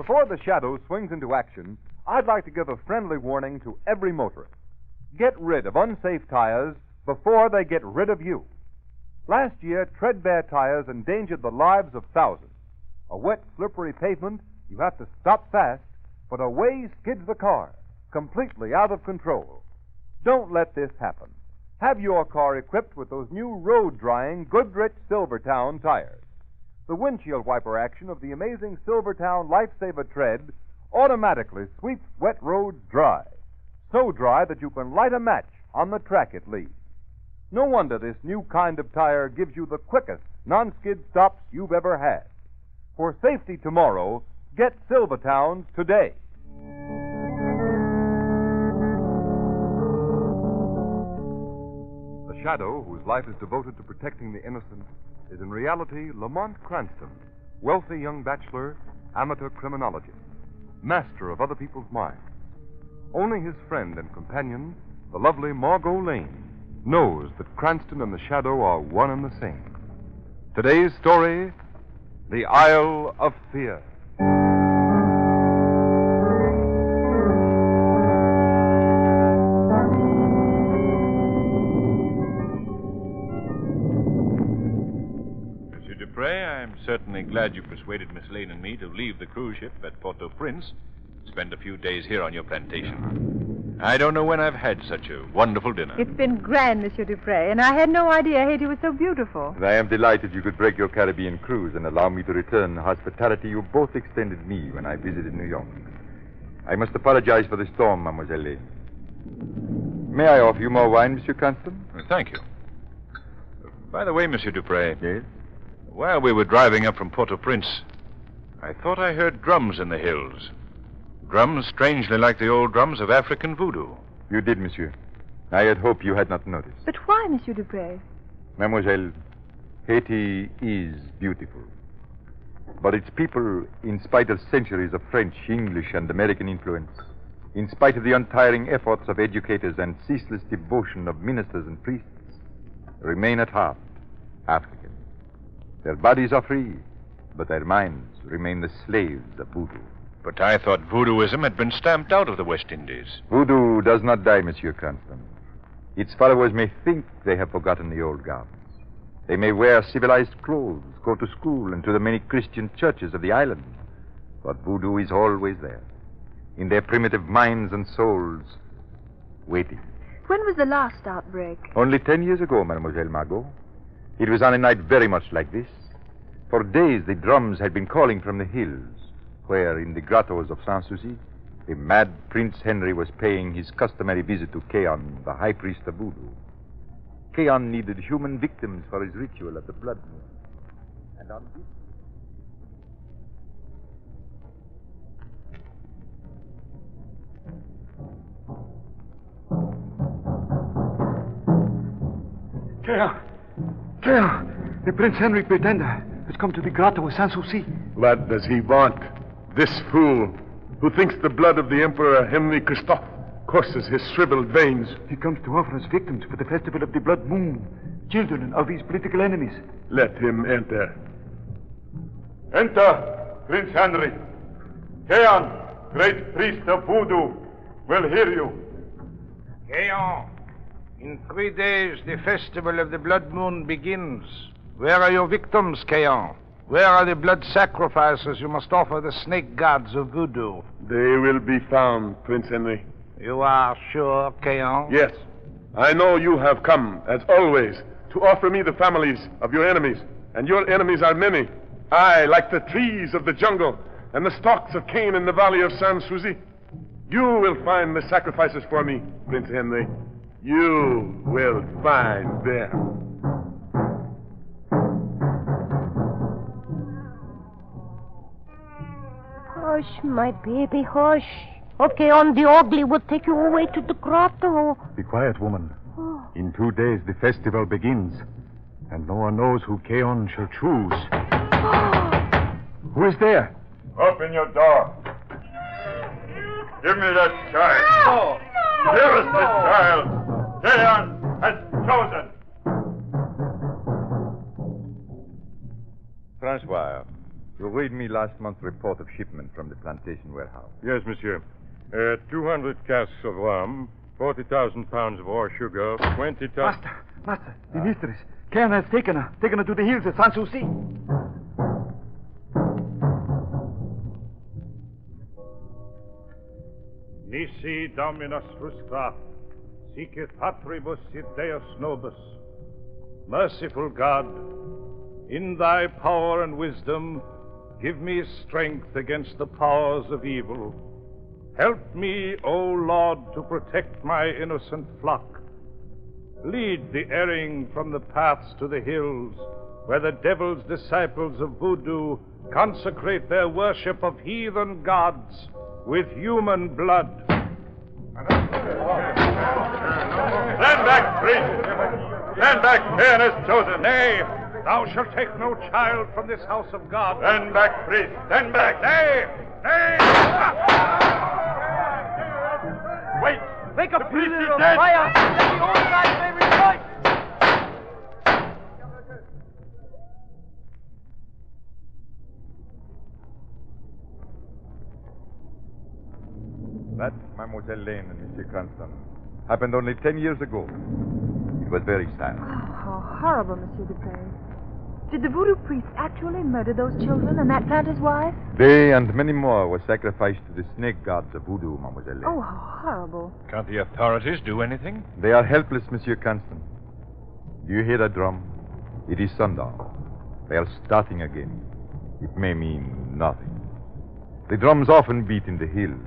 Before the shadow swings into action, I'd like to give a friendly warning to every motorist. Get rid of unsafe tires before they get rid of you. Last year, treadbare tires endangered the lives of thousands. A wet, slippery pavement, you have to stop fast, but away skids the car, completely out of control. Don't let this happen. Have your car equipped with those new road-drying Goodrich Silvertown tires. The windshield wiper action of the amazing Silvertown Lifesaver Tread automatically sweeps wet roads dry. So dry that you can light a match on the track it leaves. No wonder this new kind of tire gives you the quickest non-skid stops you've ever had. For safety tomorrow, get Silvertown's today. The shadow, whose life is devoted to protecting the innocent, is in reality Lamont Cranston, wealthy young bachelor, amateur criminologist, master of other people's minds. Only his friend and companion, the lovely Margot Lane, knows that Cranston and the shadow are one and the same. Today's story, The Isle of Fear. Monsieur Dupre, I'm certainly glad you persuaded Miss Lane and me to leave the cruise ship at Port-au-Prince, spend a few days here on your plantation. I don't know when I've had such a wonderful dinner. It's been grand, Monsieur Dupre, and I had no idea Haiti was so beautiful. And I am delighted you could break your Caribbean cruise and allow me to return the hospitality you both extended me when I visited New York. I must apologize for the storm, Mademoiselle Lane. May I offer you more wine, Monsieur Cranston? Thank you. By the way, Monsieur Dupre. Yes? While we were driving up from Port-au-Prince, I thought I heard drums in the hills. Drums strangely like the old drums of African voodoo. You did, monsieur. I had hoped you had not noticed. But why, Monsieur Dupre? Mademoiselle, Haiti is beautiful. But its people, in spite of centuries of French, English, and American influence, in spite of the untiring efforts of educators and ceaseless devotion of ministers and priests, remain at heart African. Their bodies are free, but their minds remain the slaves of voodoo. But I thought voodooism had been stamped out of the West Indies. Voodoo does not die, Monsieur Cranston. Its followers may think they have forgotten the old gods. They may wear civilized clothes, go to school and to the many Christian churches of the island. But voodoo is always there, in their primitive minds and souls, waiting. When was the last outbreak? Only 10 years ago, Mademoiselle Margot. It was on a night very much like this. For days the drums had been calling from the hills, where, in the grottos of Sans-Souci, the mad Prince Henry was paying his customary visit to Keon, the high priest of voodoo. Keon needed human victims for his ritual of the blood moon. And on this... Keon! The Prince Henry Pretender has come to the grotto of Sans-Souci. What does he want? This fool, who thinks the blood of the Emperor Henry Christophe courses his shriveled veins. He comes to offer us victims for the festival of the blood moon, children of his political enemies. Let him enter. Enter, Prince Henry. Keon, great priest of voodoo, will hear you. Keon, in 3 days the festival of the blood moon begins. Where are your victims, Keon? Where are the blood sacrifices you must offer the snake gods of voodoo? They will be found, Prince Henry. You are sure, Keon? Yes. I know you have come, as always, to offer me the families of your enemies. And your enemies are many. I, like the trees of the jungle and the stalks of cane in the valley of Sans-Souci. You will find the sacrifices for me, Prince Henry. You will find them. Hush, my baby, hush. Okay, on the ugly will take you away to the grotto. Be quiet, woman. In 2 days, the festival begins, and no one knows who Keon shall choose. Who is there? Open your door. Give me that child. No. Here is the child. Keon has chosen. Francois, You read me last month's report of shipment from the plantation warehouse. Yes, monsieur. 200 casks of rum, 40,000 pounds of raw sugar, 20,000... Master, the mistress. Cairn has taken her to the hills at Sanssouci. Nisi Dominus frustra, sicut patribus et Deus nobis. Merciful God, in thy power and wisdom, give me strength against the powers of evil. Help me, O Lord, to protect my innocent flock. Lead the erring from the paths to the hills, where the devil's disciples of voodoo consecrate their worship of heathen gods with human blood. Stand back, priest! Stand back, Cairn is chosen. Nay, thou shalt take no child from this house of God. Stand back, priest! Stand back! Nay! Wait! Make a priest is dead! fire, that the old guys may rejoice. That, Mademoiselle Lane and Monsieur Cranston, happened only 10 years ago. It was very sad. Oh, how horrible, Monsieur Dupre. Did the voodoo priests actually murder those children and that planter's wife? They and many more were sacrificed to the snake gods of voodoo, Mademoiselle Lane. Oh, how horrible. Can't the authorities do anything? They are helpless, Monsieur Cranston. Do you hear that drum? It is sundown. They are starting again. It may mean nothing. The drums often beat in the hills,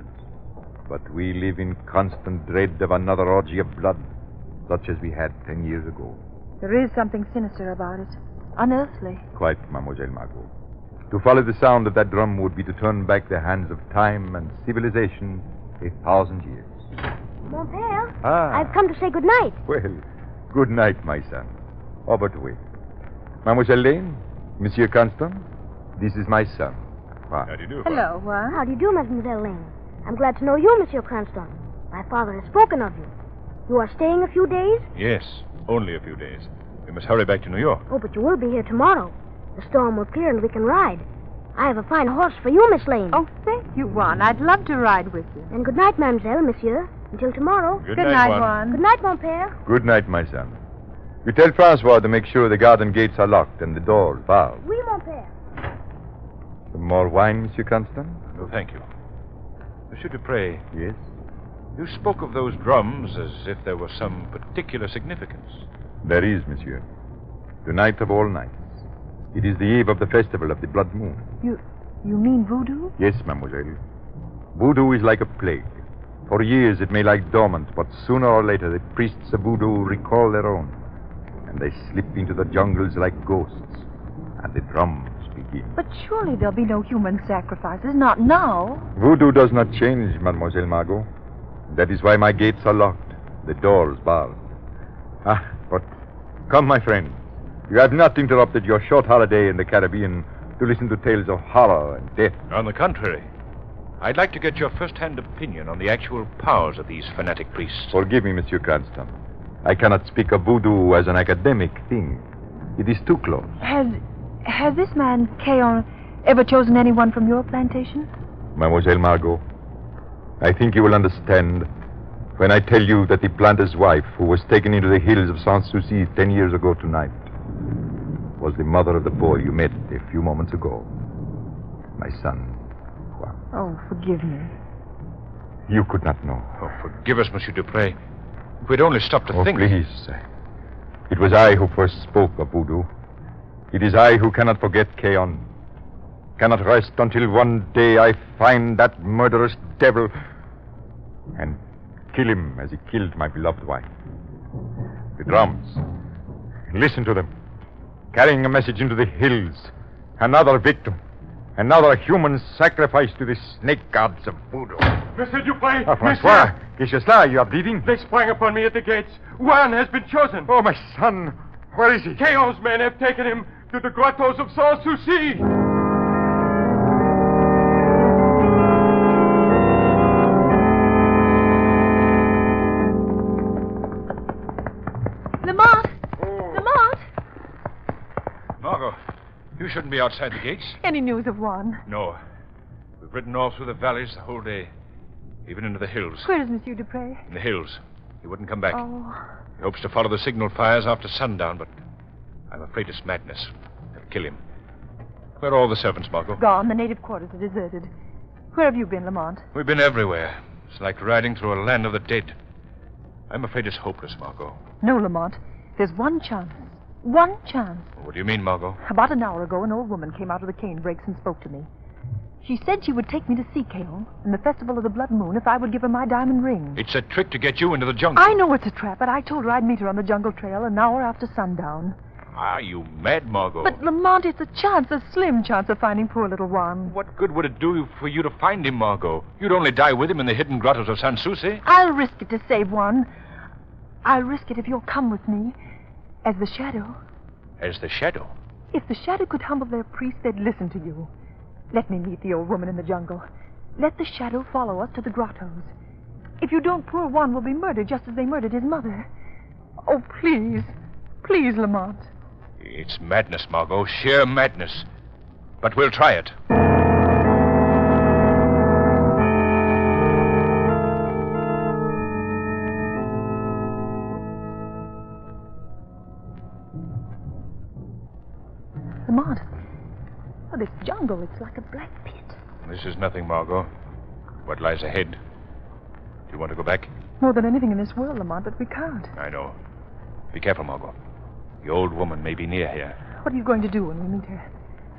but we live in constant dread of another orgy of blood, such as we had 10 years ago. There is something sinister about it. Unearthly. Quite, Mademoiselle Margot. To follow the sound of that drum would be to turn back the hands of time and civilization 1,000 years. Mon père, Ah. I've come to say good night. Well, good night, my son. Over to wait. Mademoiselle Lane, Monsieur Constant, this is my son. How do you do? Hello, what? How do you do, Mademoiselle Lane? I'm glad to know you, Monsieur Cranston. My father has spoken of you. You are staying a few days? Yes, only a few days. We must hurry back to New York. Oh, but you will be here tomorrow. The storm will clear and we can ride. I have a fine horse for you, Miss Lane. Oh, thank you, Juan. I'd love to ride with you. And good night, Mademoiselle, Monsieur. Until tomorrow. Good night, night, Juan. Good night, mon père. Good night, my son. You tell Francois to make sure the garden gates are locked and the doors barred. Oui, mon père. Some more wine, Monsieur Constant? No, thank you. Monsieur Dupre, Yes. you spoke of those drums as if there was some particular significance. There is, Monsieur. Tonight of all nights. It is the eve of the festival of the blood moon. You mean voodoo? Yes, mademoiselle. Voodoo is like a plague. For years it may lie dormant, but sooner or later the priests of voodoo recall their own. And they slip into the jungles like ghosts. And the drums begin. But surely there'll be no human sacrifices, not now. Voodoo does not change, Mademoiselle Margot. That is why my gates are locked, the doors barred. But come, my friend. You have not interrupted your short holiday in the Caribbean to listen to tales of horror and death. On the contrary, I'd like to get your first-hand opinion on the actual powers of these fanatic priests. Forgive me, Monsieur Cranston. I cannot speak of voodoo as an academic thing. It is too close. Has this man, Keon, ever chosen anyone from your plantation? Mademoiselle Margot, I think you will understand when I tell you that the planter's wife, who was taken into the hills of Sanssouci 10 years ago tonight, was the mother of the boy you met a few moments ago. My son, Juan. Oh, forgive me. You could not know. Oh, forgive us, Monsieur Dupre. If we'd only stopped to think... Please. It was I who first spoke of voodoo. It is I who cannot forget Keon. Cannot rest until one day I find that murderous devil and kill him as he killed my beloved wife. The drums. Listen to them. Carrying a message into the hills. Another victim. Another human sacrifice to the snake gods of voodoo. Monsieur Dupre! Francois, qu'est-ce que cela? You are bleeding? They sprang upon me at the gates. Juan has been chosen. Oh, my son. Where is he? Keon's men have taken him to the grottos of Sanssouci. You shouldn't be outside the gates. Any news of Juan? No. We've ridden all through the valleys the whole day. Even into the hills. Where is Monsieur Dupre? In the hills. He wouldn't come back. Oh. He hopes to follow the signal fires after sundown, but I'm afraid it's madness. They'll kill him. Where are all the servants, Margot? Gone. The native quarters are deserted. Where have you been, Lamont? We've been everywhere. It's like riding through a land of the dead. I'm afraid it's hopeless, Margot. No, Lamont. There's one chance. One chance. What do you mean, Margot? About an hour ago, an old woman came out of the cane brakes and spoke to me. She said she would take me to see Keon in the Festival of the Blood Moon if I would give her my diamond ring. It's a trick to get you into the jungle. I know it's a trap, but I told her I'd meet her on the jungle trail an hour after sundown. Are you mad, Margot? But, Lamont, it's a chance, a slim chance of finding poor little Juan. What good would it do for you to find him, Margot? You'd only die with him in the hidden grottos of San Souci. I'll risk it to save Juan. I'll risk it if you'll come with me as the shadow. As the shadow? If the shadow could humble their priest, they'd listen to you. Let me meet the old woman in the jungle. Let the shadow follow us to the grottos. If you don't, poor Juan will be murdered just as they murdered his mother. Oh, please. Please, Lamont. It's madness, Margot. Sheer madness. But we'll try it. Lamont. Oh, this jungle, it's like a black pit. This is nothing, Margot. What lies ahead? Do you want to go back? More than anything in this world, Lamont, but we can't. I know. Be careful, Margot. The old woman may be near here. What are you going to do when we meet her?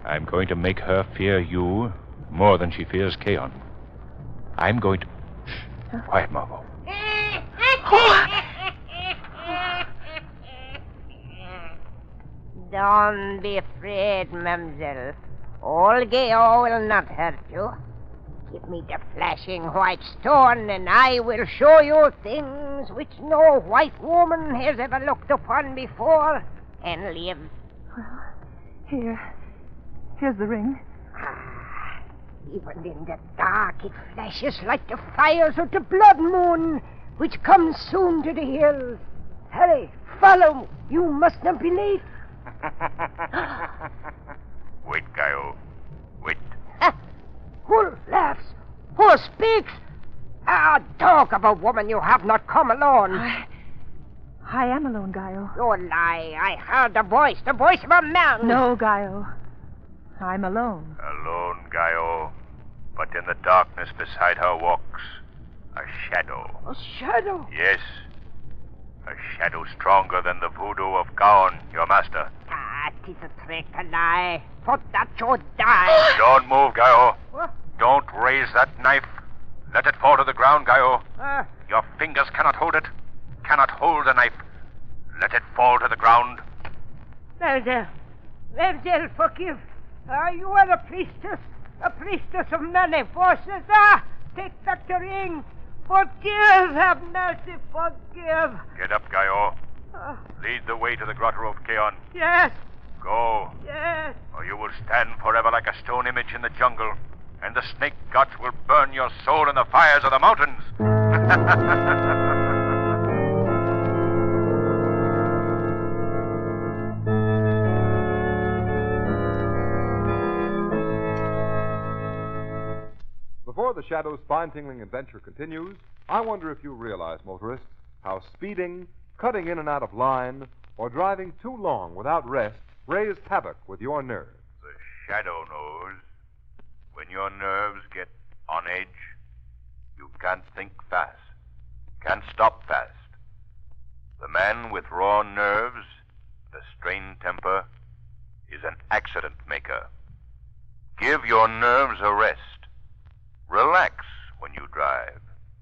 I'm going to make her fear you more than she fears Keon. I'm going to... Shh. Huh? Quiet, Margot. Don't be afraid, mademoiselle. Old Geo will not hurt you. Give me the flashing white stone, and I will show you things which no white woman has ever looked upon before and lived. Well, here's the ring. Ah, even in the dark it flashes like the fires of the blood moon, which comes soon to the hills. Hurry, follow. You must not be late. Wait, Gaio. Wait. Who laughs? Who speaks? Ah, talk of a woman you have not come alone. I am alone, Gaio. You lie. I heard the voice of a man. No, Gaio. I'm alone. Alone, Gaio. But in the darkness beside her walks a shadow. A shadow? Yes. A shadow stronger than the voodoo of Gaon, your master. Ah, 'tis a trick, a lie. For that you die. Don't move, Gaio. What? Don't raise that knife. Let it fall to the ground, Gaio. Ah. Your fingers cannot hold it. Cannot hold the knife. Let it fall to the ground. Mademoiselle, forgive. You are a priestess of many forces. Take back the ring. Forgive, have mercy, forgive. Get up, Gaio. Lead the way to the grotto of Keon. Yes. Go. Yes. Or you will stand forever like a stone image in the jungle, and the snake gods will burn your soul in the fires of the mountains. Before the Shadow's spine-tingling adventure continues, I wonder if you realize, motorists, how speeding, cutting in and out of line, or driving too long without rest raise havoc with your nerves. The Shadow knows. When your nerves get on edge, you can't think fast, can't stop fast. The man with raw nerves, the strained temper, is an accident maker. Give your nerves a rest. Relax when you drive.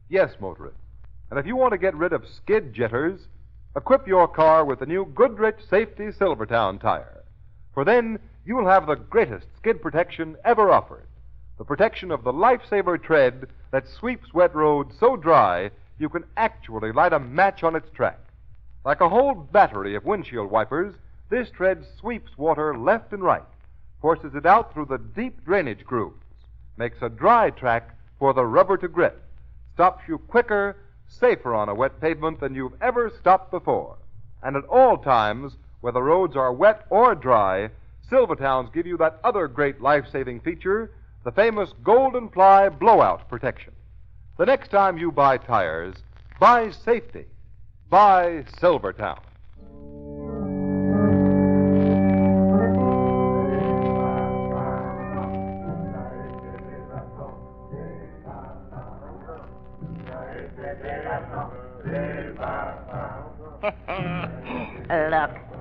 Yes, motorists. And if you want to get rid of skid jitters, equip your car with the new Goodrich Safety Silvertown tire. For then, you'll have the greatest skid protection ever offered. The protection of the lifesaver tread that sweeps wet roads so dry you can actually light a match on its track. Like a whole battery of windshield wipers, this tread sweeps water left and right, forces it out through the deep drainage grooves, makes a dry track for the rubber to grip, stops you quicker, safer on a wet pavement than you've ever stopped before. And at all times, whether roads are wet or dry, Silvertowns give you that other great life-saving feature, the famous Golden Ply blowout protection. The next time you buy tires, buy safety. Buy Silvertown.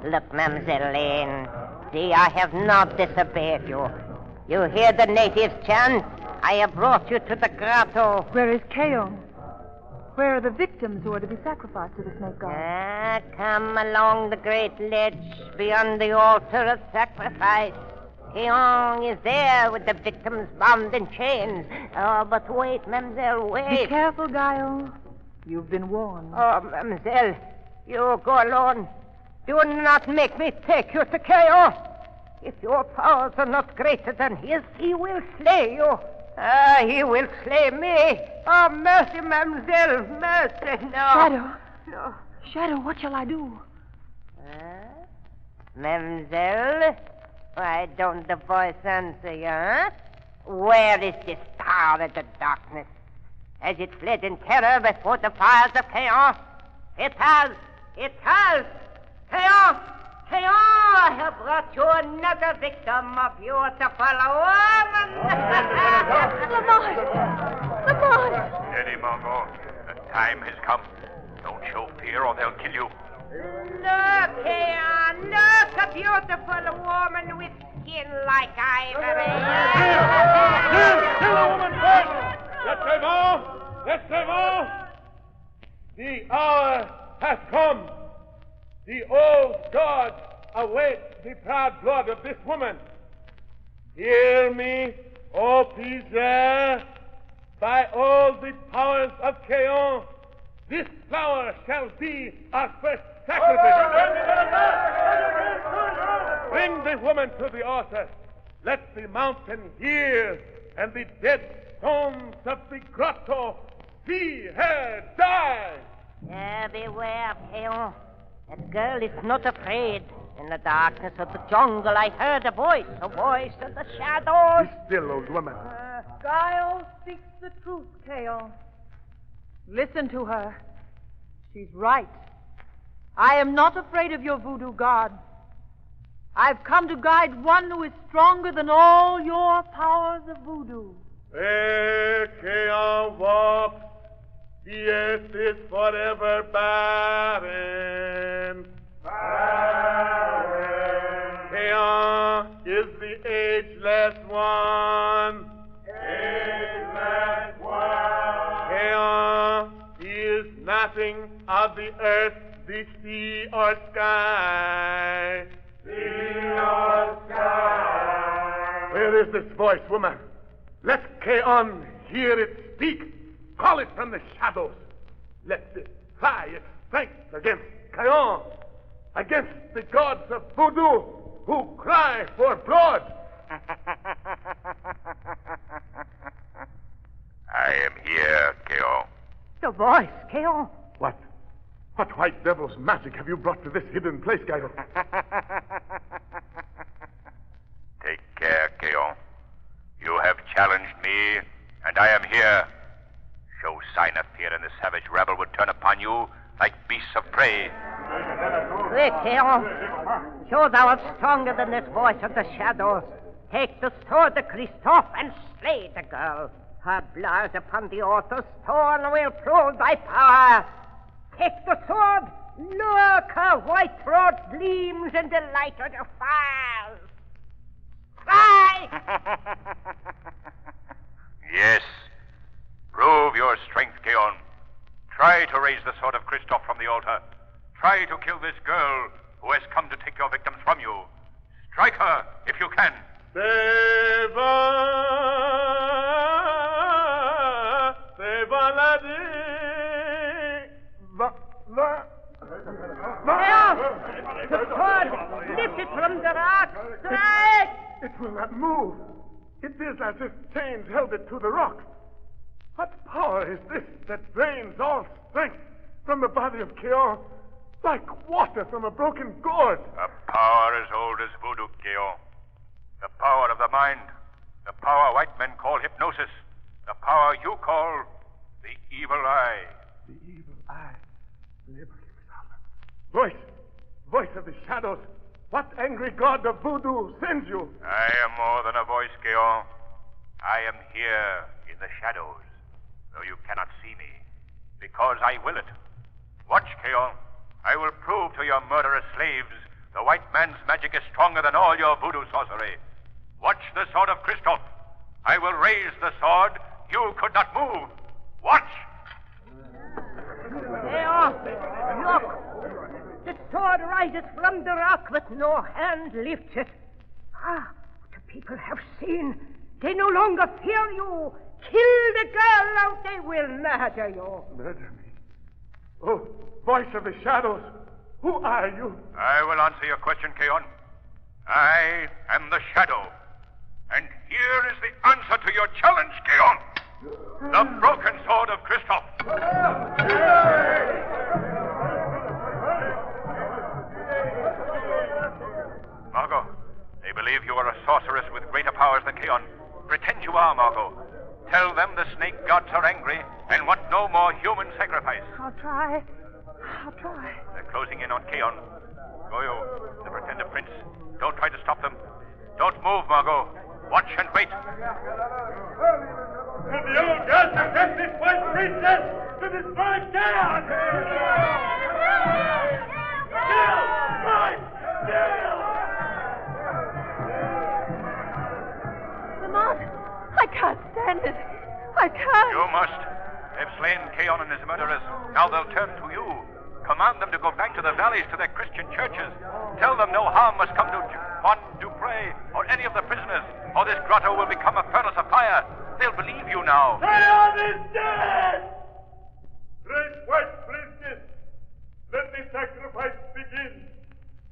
Look, Mademoiselle Lane. See, I have not disobeyed you. You hear the natives chant? I have brought you to the grotto. Where is Keon? Where are the victims who are to be sacrificed to the snake god? Come along the great ledge beyond the altar of sacrifice. Keon is there with the victims bound in chains. Oh, but wait, Mademoiselle, wait. Be careful, Gaio. You've been warned. Oh, Mademoiselle, you go alone. Do not make me take you to Keon. If your powers are not greater than his, he will slay you. He will slay me. Oh, mercy, Mademoiselle, mercy, no. Shadow. No. Shadow, what shall I do? Mademoiselle? Why don't the voice answer you, huh? Where is this power of the darkness? Has it fled in terror before the fires of Keon? It has. It has. Keon! Keon! I have brought you another victim, a beautiful woman. Lamont! Steady, Margot. The time has come. Don't show fear or they'll kill you. Look, Keon, look, a beautiful woman with skin like ivory. Kill the woman first! Laissez-vous! The hour has come. The old gods await the proud blood of this woman. Hear me, O Pizarre, by all the powers of Keon, this flower shall be our first sacrifice. Bring the woman to the altar. Let the mountain hear, and the dead stones of the grotto see her die. Beware, Keon. That girl is not afraid. In the darkness of the jungle, I heard a voice of the shadows. Be still, old woman. Gaio speaks the truth, Keon. Listen to her. She's right. I am not afraid of your voodoo god. I've come to guide one who is stronger than all your powers of voodoo. Where Keon walks, the earth is forever barren. Keon is the ageless one. Keon, he is nothing of the earth, the sea, or sky. Where is this voice, woman? Let Keon hear it speak. Call it from the shadows. Let it cry its strength against Keon, against the gods of voodoo who cry for blood. I am here, Keon. The voice, Keon. What white devil's magic have you brought to this hidden place, Gaio? Take care, Keon. You have challenged me, and I am here. Show sign of fear, and the savage rabble would turn upon you like beasts of prey. Quick, Keon. Show thou art stronger than this voice of the shadows. Take the sword of Christophe and slay the girl. Her blood upon the altar stone will prove thy power. Take the sword. Look, her white throat gleams in the light of the fires. Cry! Yes. Prove your strength, Keon. Try to raise the sword of Christophe from the altar. Try to kill this girl who has come to take your victims from you. Strike her if you can. The sword! Lift it from the rock! Strike! It will not move. It is as if chains held it to the rock. What power is this that drains all strength from the body of Keon like water from a broken gourd? A power as old as voodoo, Keon. power of the mind. The power white men call hypnosis. The power you call the evil eye. The evil eye. Voice of the shadows. What angry god of voodoo sends you? I am more than a voice, Keon. I am here in the shadows, though you cannot see me, because I will it. Watch, Keon. I will prove to your murderous slaves the white man's magic is stronger than all your voodoo sorcery. Watch the sword of Christoph. I will raise the sword you could not move. Watch! There, look. The sword rises from the rock, but no hand lifts it. Ah, the people have seen. They no longer fear you. Kill the girl, or they will murder you. Murder me? Oh, voice of the shadows. Who are you? I will answer your question, Keon. I am the shadow. And here is the answer to your challenge, Keon. The broken sword of Christoph. Margot, they believe you are a sorceress with greater powers than Keon. Pretend you are, Margot. Tell them the snake gods are angry and want no more human sacrifice. I'll try. They're closing in on Keon. Go you, the pretender prince. Don't try to stop them. Don't move, Margot. Watch and wait. And the old gods have sent this white princess to destroy Keon! Kill! Strike! Kill! Lamont, I can't stand it. I can't. You must. They've slain Keon and his murderers. Now they'll turn to you. Command them to go back to the valleys, to their Christian churches. Tell them no harm must come to Juan Dupre or any of the prisoners, or this grotto will become a furnace of fire. They'll believe you now. Keon is dead! Great white princess, let the sacrifice begin.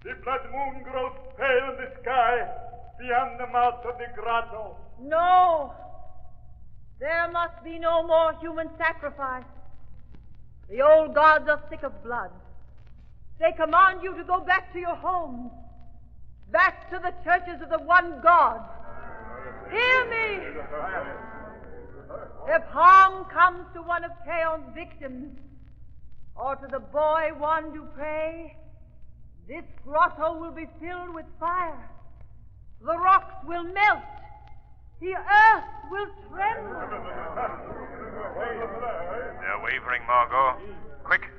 The blood moon grows pale in the sky beyond the mouth of the grotto. No. There must be no more human sacrifice. The old gods are sick of blood. They command you to go back to your homes, back to the churches of the one God. Hear me! If harm comes to one of Keon's victims, or to the boy Juan Dupre, this grotto will be filled with fire. The rocks will melt. The earth will tremble. They're wavering, Margot. Quick,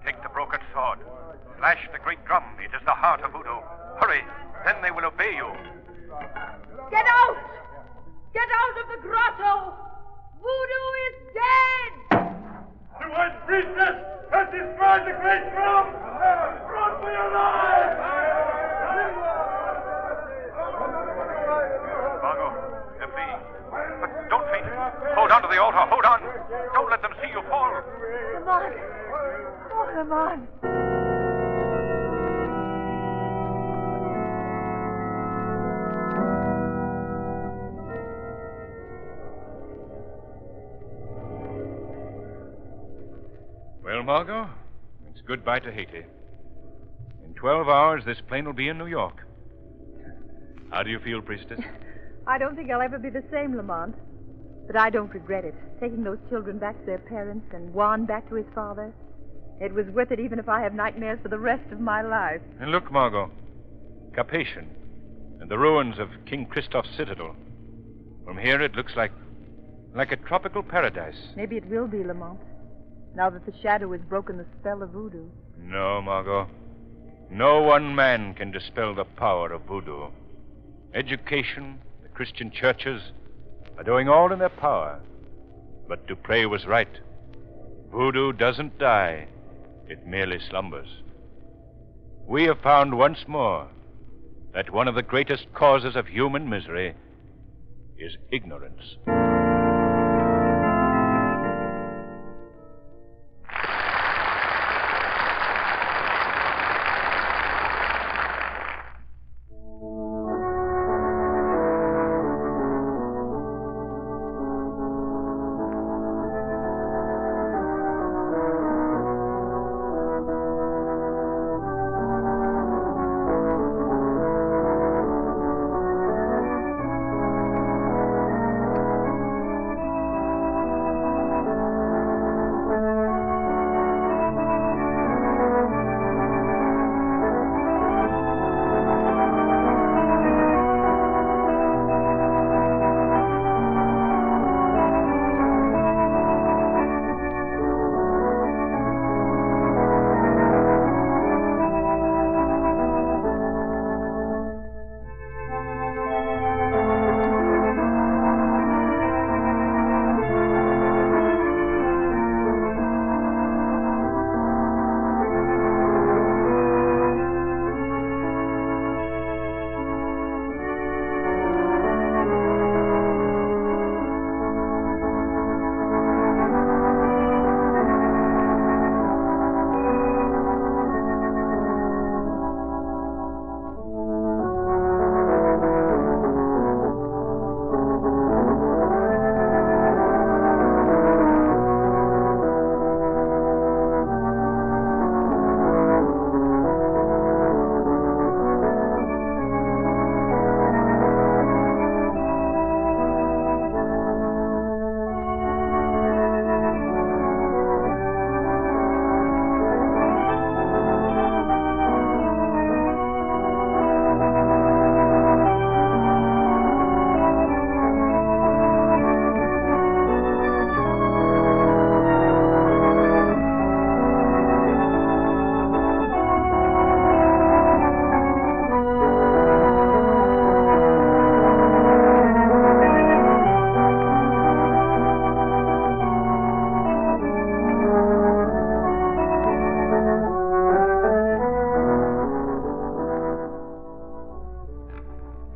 take the broken sword. Slash the great drum. It is the heart of voodoo. Hurry, then they will obey you. Get out! Get out of the grotto! Voodoo is dead! The white priestess has destroyed the great drum! Run for your life! Margot, they're fleeing. But don't faint. Hold on to the altar. Hold on. Don't let them see you fall. Lamont! Oh, Lamont! Well, Margot, it's goodbye to Haiti. In 12 hours, this plane will be in New York. How do you feel, priestess? I don't think I'll ever be the same, Lamont. But I don't regret it. Taking those children back to their parents and Juan back to his father. It was worth it even if I have nightmares for the rest of my life. And look, Margot. Carpathian and the ruins of King Christoph's citadel. From here, it looks like a tropical paradise. Maybe it will be, Lamont. Now that the shadow has broken the spell of voodoo. No, Margot. No one man can dispel the power of voodoo. Education, the Christian churches, are doing all in their power. But Dupre was right. Voodoo doesn't die. It merely slumbers. We have found once more that one of the greatest causes of human misery is ignorance.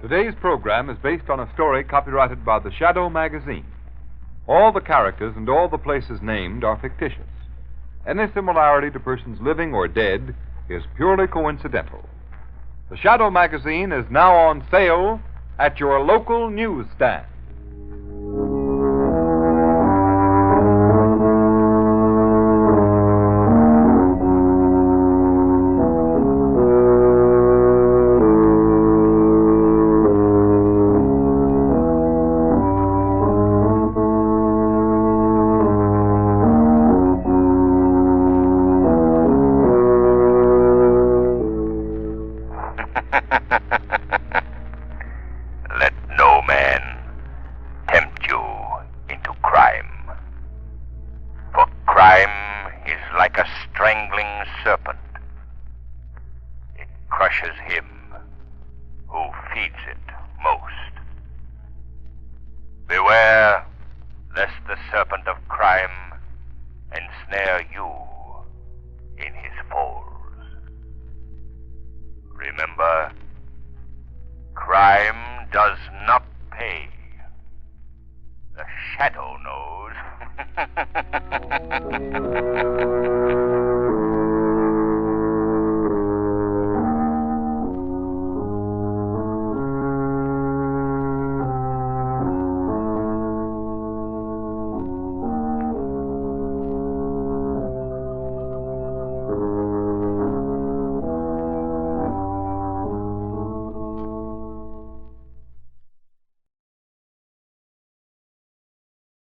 Today's program is based on a story copyrighted by the Shadow magazine. All the characters and all the places named are fictitious. Any similarity to persons living or dead is purely coincidental. The Shadow magazine is now on sale at your local newsstand. Let no man tempt you into crime. For crime is like a strangling serpent. It crushes him who feeds it most. Beware lest the serpent of crime ensnare you in his folds. Remember, crime does not pay. The shadow knows.